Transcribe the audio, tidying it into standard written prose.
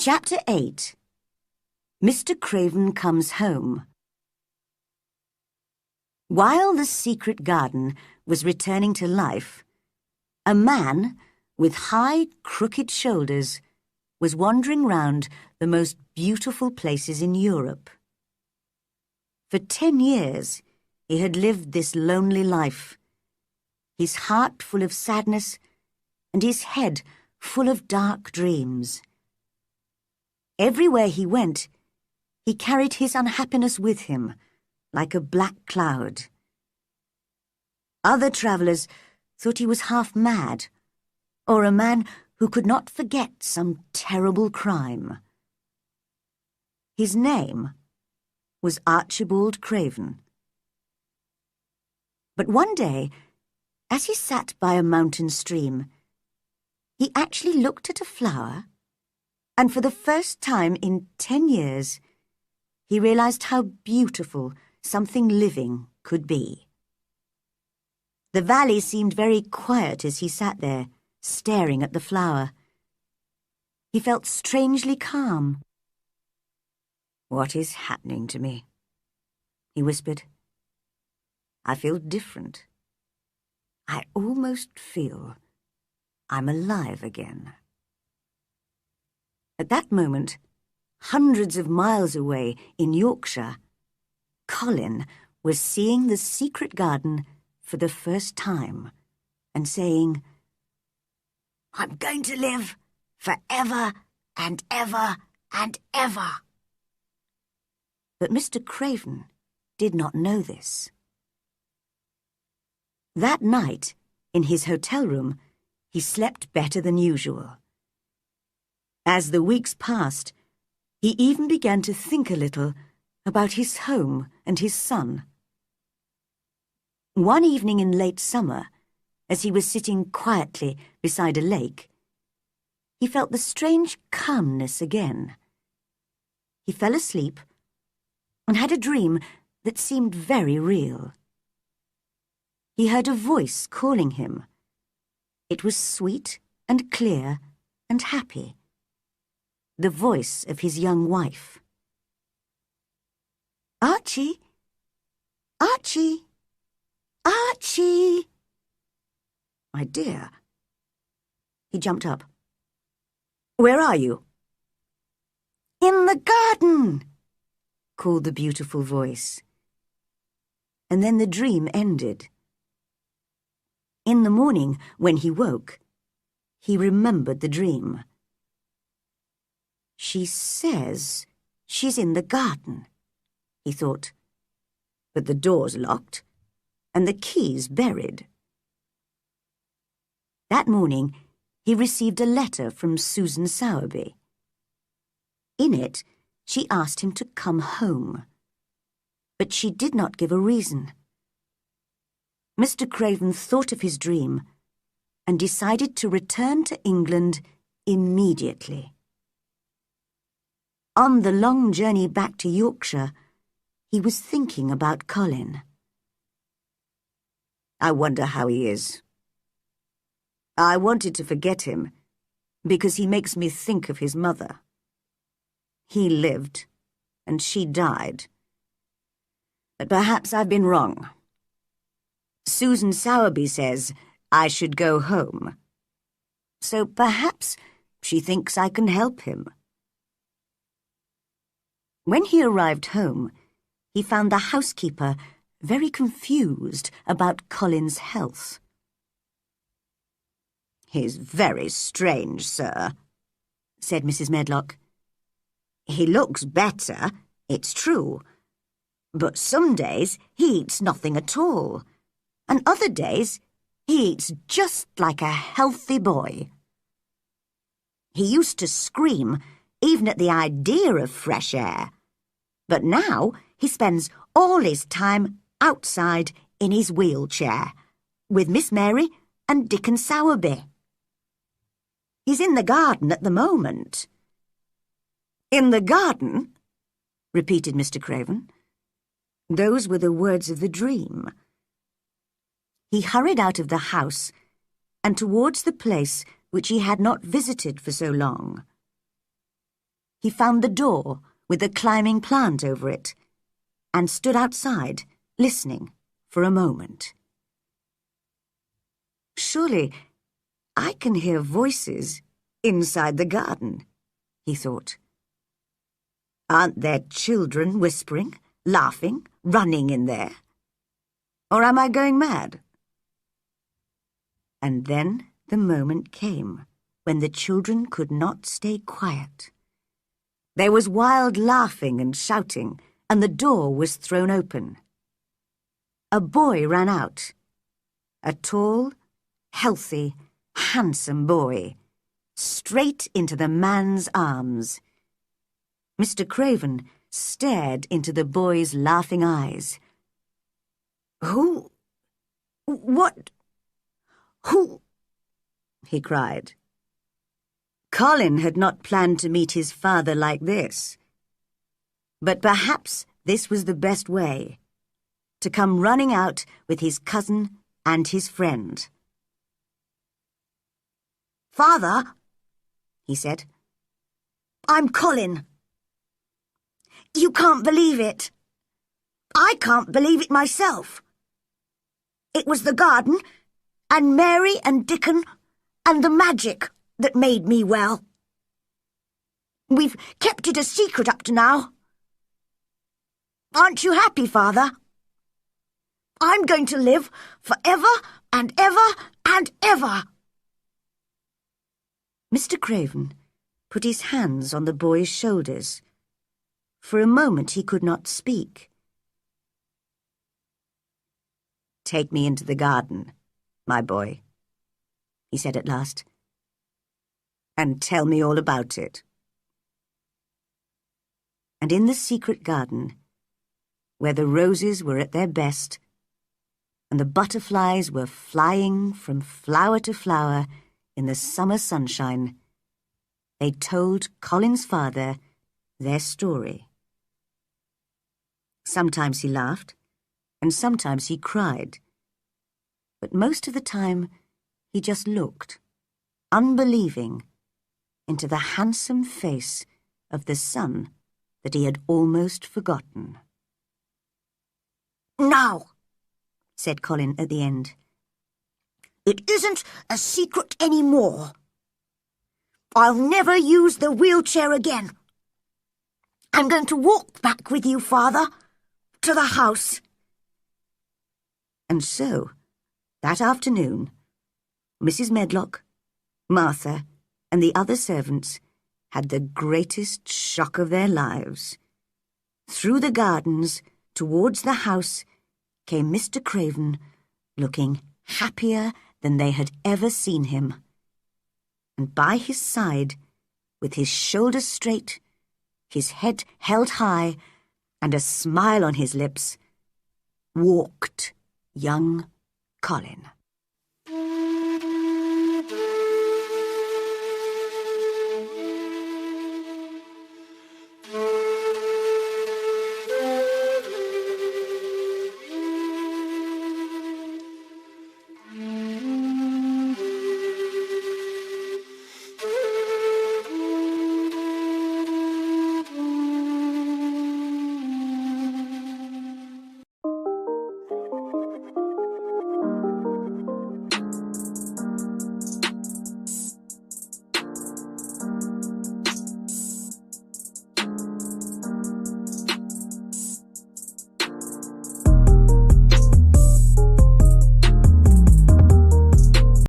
Chapter 8. Mr. Craven Comes Home. While the secret garden was returning to life, a man with high, crooked shoulders was wandering round the most beautiful places in Europe. For 10 years, he had lived this lonely life, his heart full of sadness and his head full of dark dreams. Everywhere he went, he carried his unhappiness with him, like a black cloud. Other travellers thought he was half mad, or a man who could not forget some terrible crime. His name was Archibald Craven. But one day, as he sat by a mountain stream, he actually looked at a flower, and for the first time in 10 years, he realized how beautiful something living could be. The valley seemed very quiet as he sat there, staring at the flower. He felt strangely calm. "What is happening to me?" he whispered. "I feel different. I almost feel I'm alive again." At that moment, hundreds of miles away in Yorkshire, Colin was seeing the secret garden for the first time and saying, "I'm going to live forever and ever and ever." But Mr. Craven did not know this. That night, in his hotel room, he slept better than usual. As the weeks passed, he even began to think a little about his home and his son. One evening in late summer, as he was sitting quietly beside a lake, he felt the strange calmness again. He fell asleep and had a dream that seemed very real. He heard a voice calling him. It was sweet and clear and happy. The voice of his young wife. "Archie! Archie! Archie!" "My dear." He jumped up. "Where are you?" "In the garden," called the beautiful voice. And then the dream ended. In the morning, when he woke, he remembered the dream. "She says she's in the garden," he thought, "but the door's locked and the key's buried." That morning, he received a letter from Susan Sowerby. In it, she asked him to come home, but she did not give a reason. Mr. Craven thought of his dream and decided to return to England immediately. On the long journey back to Yorkshire, he was thinking about Colin. "I wonder how he is. I wanted to forget him because he makes me think of his mother. He lived and she died. But perhaps I've been wrong. Susan Sowerby says I should go home. So perhaps she thinks I can help him." When he arrived home, he found the housekeeper very confused about Colin's health. "He's very strange, sir," said Mrs. Medlock. "He looks better, it's true, but some days he eats nothing at all, and other days he eats just like a healthy boy. He used to scream even at the idea of fresh air, but now he spends all his time outside in his wheelchair with Miss Mary and Dickon Sowerby. He's in the garden at the moment." "In the garden?" repeated Mr. Craven. Those were the words of the dream. He hurried out of the house and towards the place which he had not visited for so long. he found the door with the climbing plant over it and stood outside, listening for a moment. Surely I can hear voices inside the garden, he thought. Aren't there children whispering, laughing, running in there? Or am I going mad? And then the moment came when the children could not stay quiet. There was wild laughing and shouting, and the door was thrown open. A boy ran out. A tall, healthy, handsome boy, straight into the man's arms. Mr. Craven stared into the boy's laughing eyes. Who? He cried. Colin had not planned to meet his father like this. But perhaps this was the best way, to come running out with his cousin and his friend. Father, he said, I'm Colin. You can't believe it. I can't believe it myself. It was the garden, and Mary and Dickon, and the magic that made me well. We've kept it a secret up to now. Aren't you happy, Father? I'm going to live forever and ever and ever. Mr. Craven put his hands on the boy's shoulders. For a moment he could not speak. Take me into the garden, my boy, he said at last, and tell me all about it. And in the secret garden, where the roses were at their best, and the butterflies were flying from flower to flower in the summer sunshine, they told Colin's father their story. Sometimes he laughed, and sometimes he cried. But most of the time, he just looked, unbelieving, into the handsome face of the son that he had almost forgotten. Now, said Colin at the end, it isn't a secret any more. I'll never use the wheelchair again. I'm going to walk back with you, Father, to the house. And so, that afternoon, Mrs. Medlock, Martha, and the other servants had the greatest shock of their lives. Through the gardens, towards the house, came Mr. Craven, looking happier than they had ever seen him. And by his side, with his shoulders straight, his head held high, and a smile on his lips, walked young Colin.